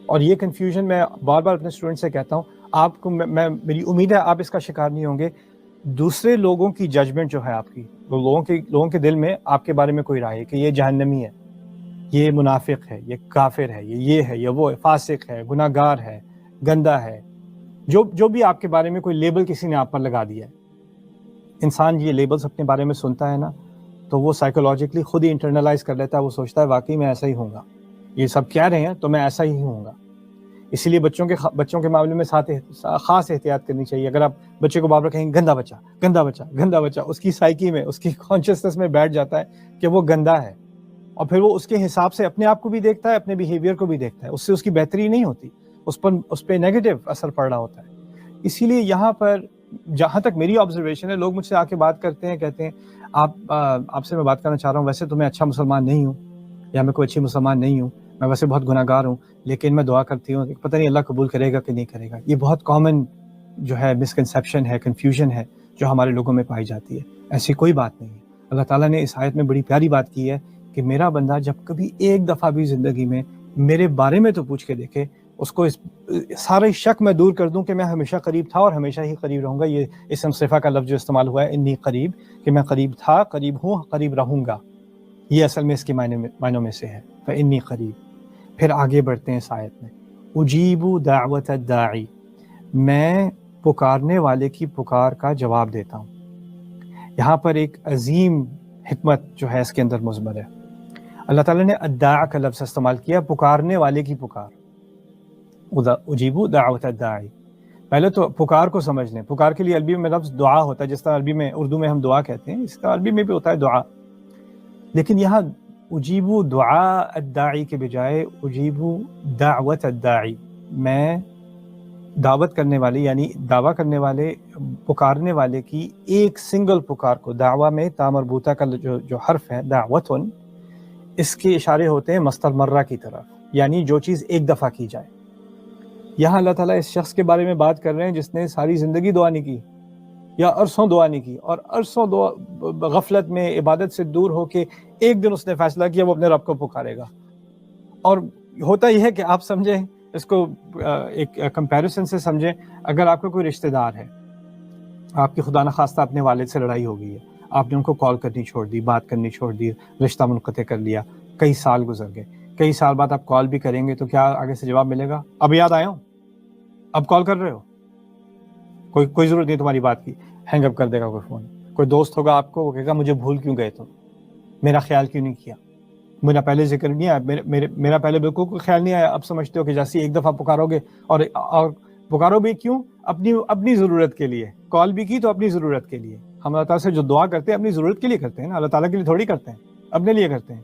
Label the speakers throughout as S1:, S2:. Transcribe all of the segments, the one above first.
S1: اور یہ کنفیوژن میں بار بار اپنے اسٹوڈنٹ سے کہتا ہوں، آپ کو میری امید ہے آپ اس کا شکار نہیں ہوں گے. دوسرے لوگوں کی ججمنٹ جو ہے آپ کی، لوگوں کے دل میں آپ کے بارے میں کوئی رائے کہ یہ جہنمی ہے، یہ منافق ہے، یہ کافر ہے، یہ ہے، یہ وہ ہے، فاسق ہے، گناہ گار ہے، گندا ہے، جو بھی آپ کے بارے میں کوئی لیبل کسی نے آپ پر لگا دیا ہے. انسان یہ لیبلز اپنے بارے میں سنتا ہے نا، تو وہ سائیکولوجیکلی خود ہی انٹرنلائز کر لیتا ہے. وہ سوچتا ہے واقعی میں ایسا ہی ہوں گا، یہ سب کہہ رہے ہیں تو میں ایسا ہی ہوں گا. اسی لیے بچوں کے معاملے میں خاص احتیاط کرنی چاہیے. اگر آپ بچے کو بار بار کہیں گندا بچہ گندا بچہ گندا بچہ، اس کی سائیکی میں، اس کی کانشیسنس میں بیٹھ جاتا ہے کہ وہ گندا ہے، اور پھر وہ اس کے حساب سے اپنے آپ کو بھی دیکھتا ہے، اپنے بیہیویئر کو بھی دیکھتا ہے. اس سے اس کی بہتری نہیں ہوتی، اس پہ نیگیٹو اثر پڑ رہا ہوتا ہے. اسی لیے یہاں پر جہاں تک میری آبزرویشن ہے، لوگ مجھ سے آ کے بات کرتے ہیں، کہتے ہیں آپ سے میں بات کرنا چاہ رہا ہوں، ویسے تو میں اچھا مسلمان نہیں ہوں، یا میں کوئی اچھی مسلمان نہیں ہوں، میں ویسے بہت گناہ گار ہوں، لیکن میں دعا کرتی ہوں، پتہ نہیں اللہ قبول کرے گا کہ نہیں کرے گا. یہ بہت کامن جو ہے مسکنسیپشن ہے، کنفیوژن ہے جو ہمارے لوگوں میں پائی جاتی ہے. ایسی کوئی بات نہیں ہے. اللہ تعالیٰ نے اس آیت میں بڑی پیاری بات کی ہے کہ میرا بندہ جب کبھی ایک دفعہ بھی زندگی میں میرے بارے میں تو پوچھ کے دیکھے، اس کو سارے شک میں دور کر دوں کہ میں ہمیشہ قریب تھا اور ہمیشہ ہی قریب رہوں گا. یہ اسم صفہ کا لفظ جو استعمال ہوا ہے انی قریب، کہ میں قریب تھا، قریب ہوں، قریب رہوں گا، یہ اصل میں اس کے معنوں میں سے ہے. فانی قریب. پھر آگے بڑھتے ہیں اس آیت میں، اجیب دعوت الداعی، میں پکارنے والے کی پکار کا جواب دیتا ہوں. یہاں پر ایک عظیم حکمت جو ہے اس کے اندر مضمر ہے. اللہ تعالیٰ نے الداع کا لفظ استعمال کیا، پکارنے والے کی پکار. اجیب دعوت الداعی، پہلے تو پکار کو سمجھ لیں. پکار کے لیے عربی میں لفظ دعا ہوتا ہے، جس طرح اردو میں ہم دعا کہتے ہیں، اس طرح عربی میں بھی ہوتا ہے دعا. لیکن یہاں اجیب دعاء الداعی کے بجائے اجیب دعوت الداعی، میں دعوت کرنے والے یعنی دعویٰ کرنے والے، پکارنے والے کی ایک سنگل پکار کو. دعویٰ میں تا مربوطہ کا جو حرف ہے دعوتن، اس کے اشارے ہوتے ہیں مصدر مرہ کی طرف، یعنی جو چیز ایک دفعہ کی جائے. یہاں اللہ تعالیٰ اس شخص کے بارے میں بات کر رہے ہیں جس نے ساری زندگی دعا نہیں کی، یا عرصوں دعا نہیں کی، اور عرصوں غفلت میں عبادت سے دور ہو کے ایک دن اس نے فیصلہ کیا وہ اپنے رب کو پکارے گا. اور ہوتا یہ ہے کہ آپ سمجھیں اس کو ایک کمپیریزن سے سمجھیں. اگر آپ کا کوئی رشتہ دار ہے، آپ کی خدا نخواستہ اپنے والد سے لڑائی ہو گئی ہے، آپ نے ان کو کال کرنی چھوڑ دی، بات کرنی چھوڑ دی، رشتہ منقطع کر لیا، کئی سال گزر گئے، کئی سال بعد آپ کال بھی کریں گے تو کیا آگے سے جواب ملے گا؟ اب یاد آیا ہوں، اب کال کر رہے ہو، کوئی ضرورت نہیں تمہاری بات کی، ہینگ اپ کر دے گا کوئی فون. کوئی دوست ہوگا آپ کو، وہ کہے گا مجھے بھول کیوں گئے تم، میرا خیال کیوں نہیں کیا، میرا پہلے ذکر نہیں آیا، میرا پہلے بالکل کوئی خیال نہیں آیا. اب سمجھتے ہو کہ جیسے ایک دفعہ پکارو گے، اور پکارو بھی کیوں؟ اپنی ضرورت کے لیے. کال بھی کی تو اپنی ضرورت کے لیے. ہم اللہ تعالیٰ سے جو دعا کرتے ہیں اپنی ضرورت کے لیے کرتے ہیں نا، اللہ تعالیٰ کے لیے تھوڑی کرتے ہیں، اپنے لیے کرتے ہیں.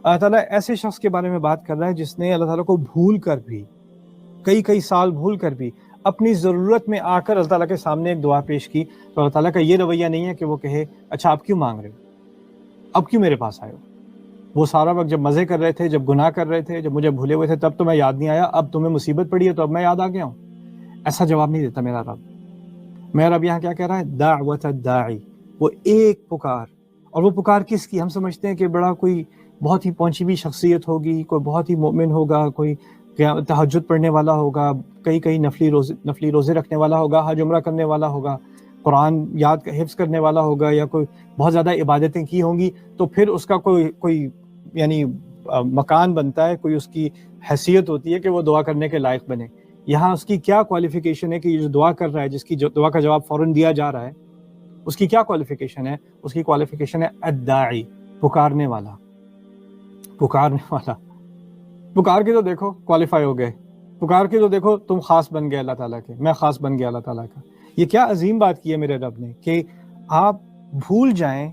S1: اللہ تعالیٰ ایسے شخص کے بارے میں بات کر رہا ہے جس نے اللہ تعالیٰ کو بھول کر بھی، کئی سال بھول کر بھی اپنی ضرورت میں آ کر اللہ تعالیٰ کے سامنے ایک دعا پیش کی. تو اللہ تعالیٰ کا یہ رویہ نہیں ہے کہ وہ کہے اچھا آپ کیوں مانگ رہے ہو، اب کیوں میرے پاس آئے ہو، وہ سارا وقت جب مزے کر رہے تھے، جب گناہ کر رہے تھے، جب مجھے بھولے ہوئے تھے، تب تو میں یاد نہیں آیا، اب تمہیں مصیبت پڑی ہے تو اب میں یاد آ گیا ہوں. ایسا جواب نہیں دیتا میرا رب. میرا رب یہاں کیا کہہ رہا ہے؟ دعوت الداعی، وہ ایک پکار. اور وہ پکار کس کی؟ ہم سمجھتے ہیں کہ بڑا کوئی بہت ہی پہنچی ہوئی شخصیت ہوگی، کوئی بہت ہی مومن ہوگا، کوئی تہجد پڑھنے والا ہوگا، کئی نفلی روزے رکھنے والا ہوگا، حج عمرہ کرنے والا ہوگا، قرآن حفظ کرنے والا ہوگا، یا کوئی بہت زیادہ عبادتیں کی ہوں گی، تو پھر اس کا کوئی یعنی مکان بنتا ہے، کوئی اس کی حیثیت ہوتی ہے کہ وہ دعا کرنے کے لائق بنے. یہاں اس کی کیا کوالیفیکیشن ہے کہ یہ جو دعا کر رہا ہے، جس کی جو دعا کا جواب فوراً دیا جا رہا ہے، اس کی کیا کوالیفیکیشن ہے؟ اس کی کوالیفیکیشن ہے الداعی، پکارنے والا. پکار کے تو دیکھو کوالیفائی ہو گئے، پکار کے تو دیکھو تم خاص بن گئے اللہ تعالیٰ کے، میں خاص بن گیا اللہ تعالیٰ کا. یہ کیا عظیم بات کی ہے میرے رب نے کہ آپ بھول جائیں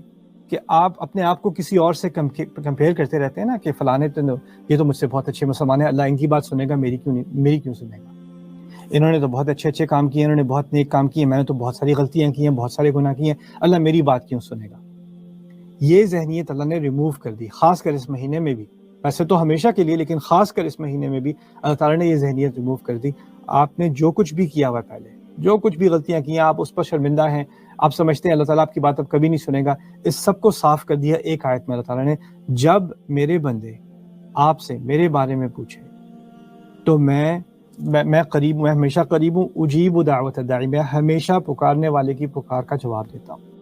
S1: کہ آپ اپنے آپ کو کسی اور سے کمپیئر کرتے رہتے ہیں نا، کہ فلانے تو یہ تو مجھ سے بہت اچھے مسلمان ہیں، اللہ ان کی بات سنے گا، میری کیوں سنے گا، انہوں نے تو بہت اچھے کام کیے، انہوں نے بہت نیک کام کیے، میں نے تو بہت ساری غلطیاں کی ہیں، بہت سارے گناہ کیے ہیں، اللہ میری بات کیوں سنے گا. یہ ذہنیت اللہ نے ریموو کر دی، خاص کر اس مہینے میں بھی. ویسے تو ہمیشہ کے لیے، لیکن خاص کر اس مہینے میں بھی اللہ تعالیٰ نے یہ ذہنیت ریموو کر دی. آپ نے جو کچھ بھی کیا ہوا پہلے، جو کچھ بھی غلطیاں کی ہیں، آپ اس پر شرمندہ ہیں، آپ سمجھتے ہیں اللہ تعالیٰ آپ کی بات اب کبھی نہیں سنے گا، اس سب کو صاف کر دیا ایک آیت میں اللہ تعالیٰ نے. جب میرے بندے آپ سے میرے بارے میں پوچھے تو میں قریب ہوں، میں ہمیشہ قریب ہوں، اجیب دعوت الداعی، میں ہمیشہ پکارنے والے کی پکار کا جواب دیتا ہوں.